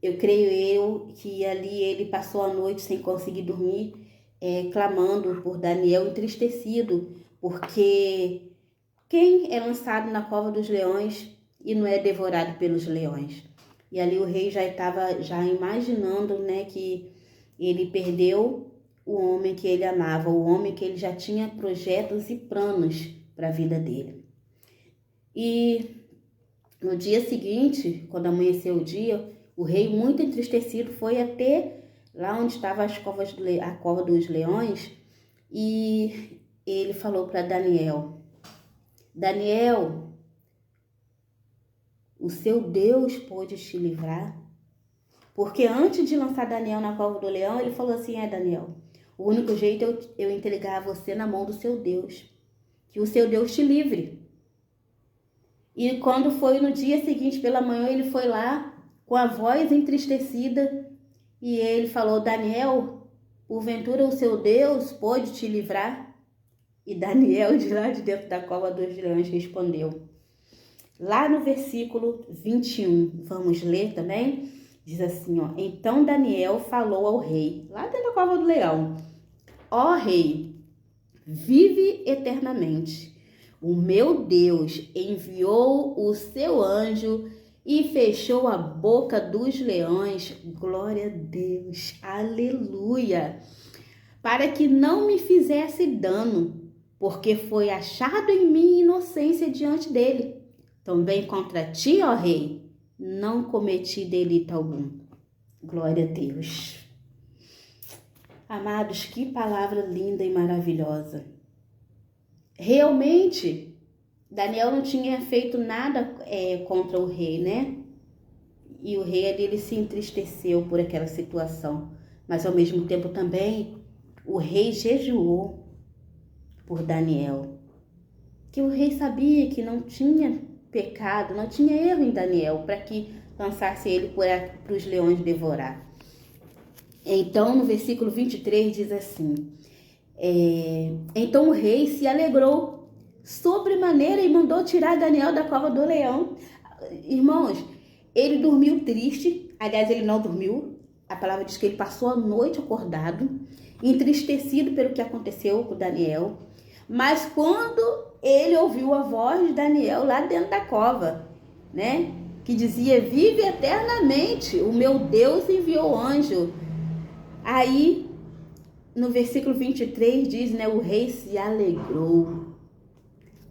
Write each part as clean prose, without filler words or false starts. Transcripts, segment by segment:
eu creio que ali ele passou a noite sem conseguir dormir, clamando por Daniel, entristecido, porque quem é lançado na cova dos leões e não é devorado pelos leões? E ali o rei já estava imaginando, né, que ele perdeu o homem que ele amava, o homem que ele já tinha projetos e planos para a vida dele. E no dia seguinte, quando amanheceu o dia, o rei, muito entristecido, foi até lá onde estava a cova dos leões, e ele falou para Daniel: Daniel, o seu Deus pôde te livrar? Porque antes de lançar Daniel na cova do leão, ele falou assim: Daniel, o único jeito é eu entregar você na mão do seu Deus, que o seu Deus te livre. E quando foi no dia seguinte, pela manhã, ele foi lá com a voz entristecida e ele falou: Daniel, porventura o seu Deus pôde te livrar? E Daniel, de lá de dentro da cova dos leões, respondeu. Lá no versículo 21, vamos ler também, diz assim, ó: Então Daniel falou ao rei, lá dentro da cova do leão: Ó rei, vive eternamente. O meu Deus enviou o seu anjo e fechou a boca dos leões. Glória a Deus, aleluia. Para que não me fizesse dano, porque foi achado em mim inocência diante dele. Também contra ti, ó rei, não cometi delito algum. Glória a Deus. Amados, que palavra linda e maravilhosa. Realmente, Daniel não tinha feito nada contra o rei, né? E o rei ali, ele se entristeceu por aquela situação. Mas ao mesmo tempo também, o rei jejuou por Daniel. Que o rei sabia que não tinha pecado, não tinha erro em Daniel, para que lançasse ele para os leões devorar. Então, no versículo 23 diz assim: Então o rei se alegrou sobremaneira e mandou tirar Daniel da cova do leão. Irmãos, ele dormiu triste. Aliás, ele não dormiu. A palavra diz que ele passou a noite acordado, entristecido pelo que aconteceu com Daniel. Mas quando ele ouviu a voz de Daniel lá dentro da cova, né, que dizia: Vive eternamente, o meu Deus enviou anjo. Aí, no versículo 23 diz, né, o rei se alegrou.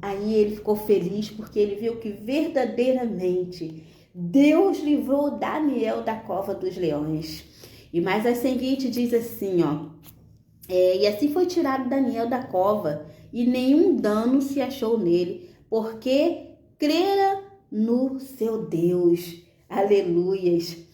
Aí ele ficou feliz porque ele viu que verdadeiramente Deus livrou Daniel da cova dos leões. E mais a seguinte diz assim, ó: E assim foi tirado Daniel da cova, e nenhum dano se achou nele, porque crera no seu Deus. Aleluias.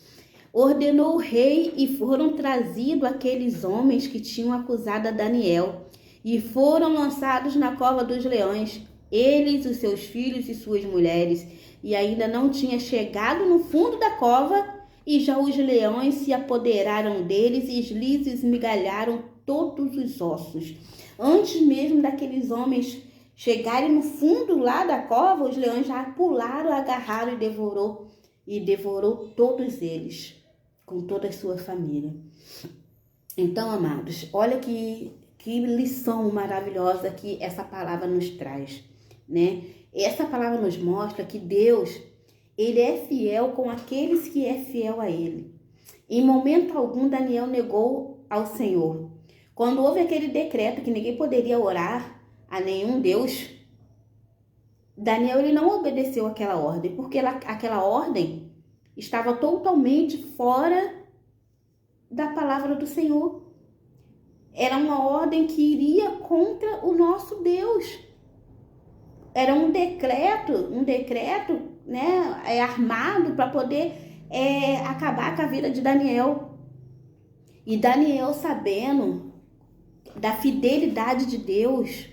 Ordenou o rei e foram trazidos aqueles homens que tinham acusado a Daniel e foram lançados na cova dos leões, eles, os seus filhos e suas mulheres, e ainda não tinha chegado no fundo da cova e já os leões se apoderaram deles e lhes esmigalharam todos os ossos. Antes mesmo daqueles homens chegarem no fundo lá da cova, os leões já pularam, agarraram e devorou todos eles, com toda a sua família. Então, amados, olha que lição maravilhosa que essa palavra nos traz, né? Essa palavra nos mostra que Deus, ele é fiel com aqueles que é fiel a ele. Em momento algum, Daniel negou ao Senhor. Quando houve aquele decreto que ninguém poderia orar a nenhum Deus, Daniel, ele não obedeceu aquela ordem, porque aquela ordem estava totalmente fora da palavra do Senhor. Era uma ordem que iria contra o nosso Deus. Era um decreto, né, armado para poder acabar com a vida de Daniel. E Daniel, sabendo da fidelidade de Deus,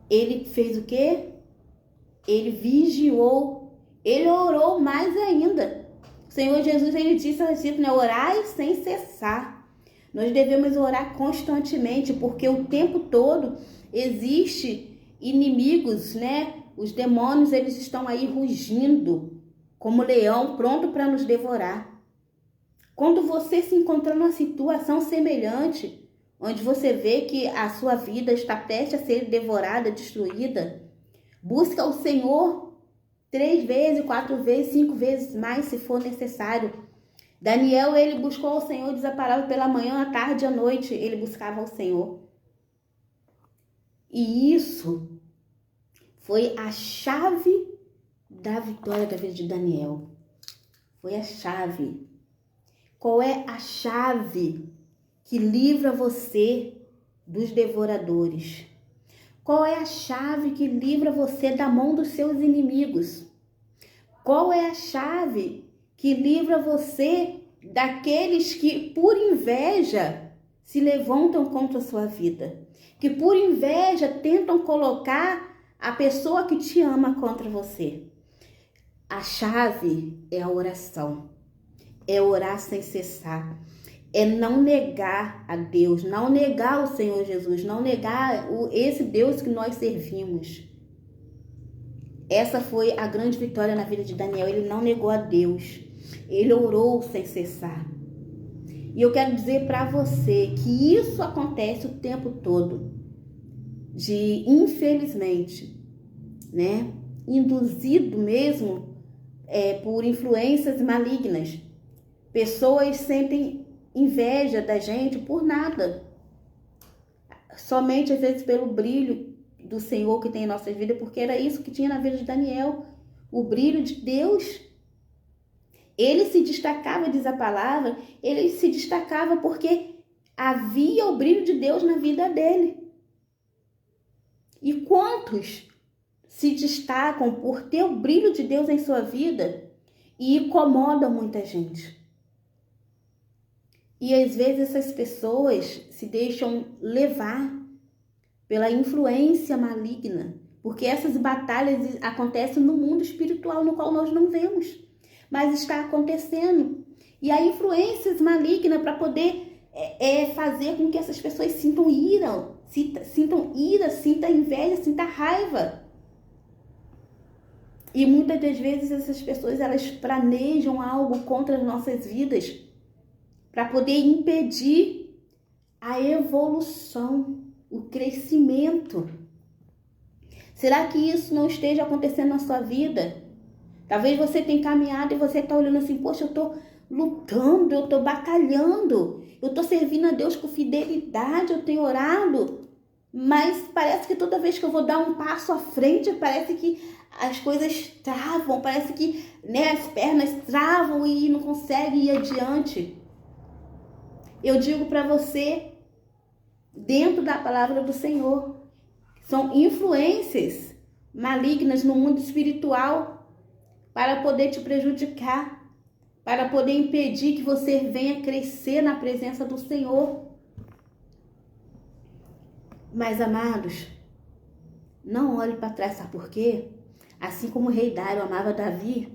ele fez o quê? Ele vigiou, ele orou mais ainda. O Senhor Jesus, ele disse ao discípulo, né, orai sem cessar. Nós devemos orar constantemente, porque o tempo todo existe inimigos, né? Os demônios, eles estão aí rugindo como leão pronto para nos devorar. Quando você se encontrar numa situação semelhante, onde você vê que a sua vida está prestes a ser devorada, destruída, busca o Senhor 3 vezes, 4 vezes, 5 vezes mais, se for necessário. Daniel, ele buscou o Senhor, diz a palavra, pela manhã, à tarde e à noite, ele buscava o Senhor. E isso foi a chave da vitória da vida de Daniel. Foi a chave. Qual é a chave que livra você dos devoradores? Qual é a chave que livra você da mão dos seus inimigos? Qual é a chave que livra você daqueles que, por inveja, se levantam contra a sua vida? Que, por inveja, tentam colocar a pessoa que te ama contra você? A chave é a oração. É orar sem cessar. É não negar a Deus, não negar o Senhor Jesus, não negar esse Deus que nós servimos. Essa foi a grande vitória na vida de Daniel. Ele não negou a Deus. Ele orou sem cessar. E eu quero dizer para você que isso acontece o tempo todo. Infelizmente, né? Induzido mesmo por influências malignas. Pessoas sentem inveja da gente por nada. Somente às vezes pelo brilho do Senhor que tem em nossas vidas, porque era isso que tinha na vida de Daniel. O brilho de Deus. Ele se destacava, diz a palavra, ele se destacava porque havia o brilho de Deus na vida dele. E quantos se destacam por ter o brilho de Deus em sua vida e incomodam muita gente? E às vezes essas pessoas se deixam levar pela influência maligna, porque essas batalhas acontecem no mundo espiritual, no qual nós não vemos, mas está acontecendo. E há influências malignas para poder fazer com que essas pessoas sintam ira, sintam inveja, sintam raiva. E muitas das vezes essas pessoas, elas planejam algo contra as nossas vidas para poder impedir a evolução, o crescimento. Será que isso não esteja acontecendo na sua vida? Talvez você tenha caminhado e você está olhando assim, poxa, eu estou lutando, eu estou batalhando, eu estou servindo a Deus com fidelidade, eu tenho orado, mas parece que toda vez que eu vou dar um passo à frente, parece que as coisas travam, parece que as pernas travam e não consegue ir adiante. Eu digo para você, dentro da palavra do Senhor, são influências malignas no mundo espiritual para poder te prejudicar, para poder impedir que você venha crescer na presença do Senhor. Mas, amados, não olhe para trás, sabe por quê? Assim como o rei Dairo amava Davi,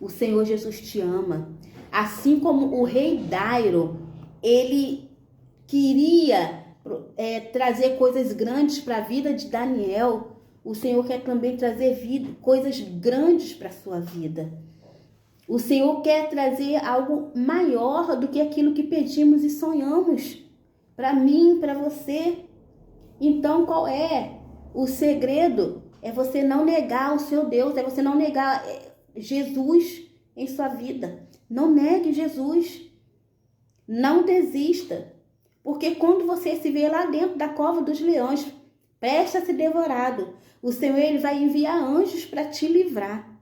o Senhor Jesus te ama. Assim como o rei Dairo, ele queria trazer coisas grandes para a vida de Daniel, o Senhor quer também trazer coisas grandes para a sua vida. O Senhor quer trazer algo maior do que aquilo que pedimos e sonhamos para mim, para você. Então, qual é o segredo? É você não negar o seu Deus, é você não negar Jesus em sua vida. Não negue Jesus. Não desista. Porque quando você se vê lá dentro da cova dos leões, prestes a ser devorado, o Senhor ele vai enviar anjos para te livrar.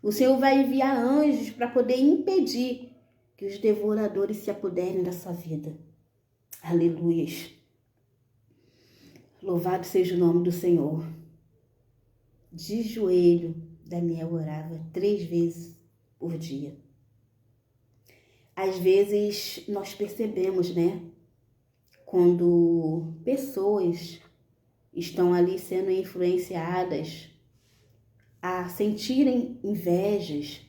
O Senhor vai enviar anjos para poder impedir que os devoradores se apoderem da sua vida. Aleluias. Louvado seja o nome do Senhor. De joelho, Daniel orava 3 vezes por dia. Às vezes nós percebemos, quando pessoas estão ali sendo influenciadas a sentirem invejas,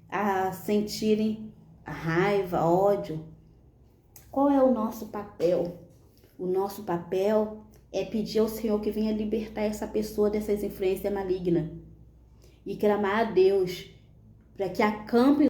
a sentirem raiva, ódio. Qual é o nosso papel? O nosso papel é pedir ao Senhor que venha libertar essa pessoa dessas influências malignas e clamar a Deus para que acampe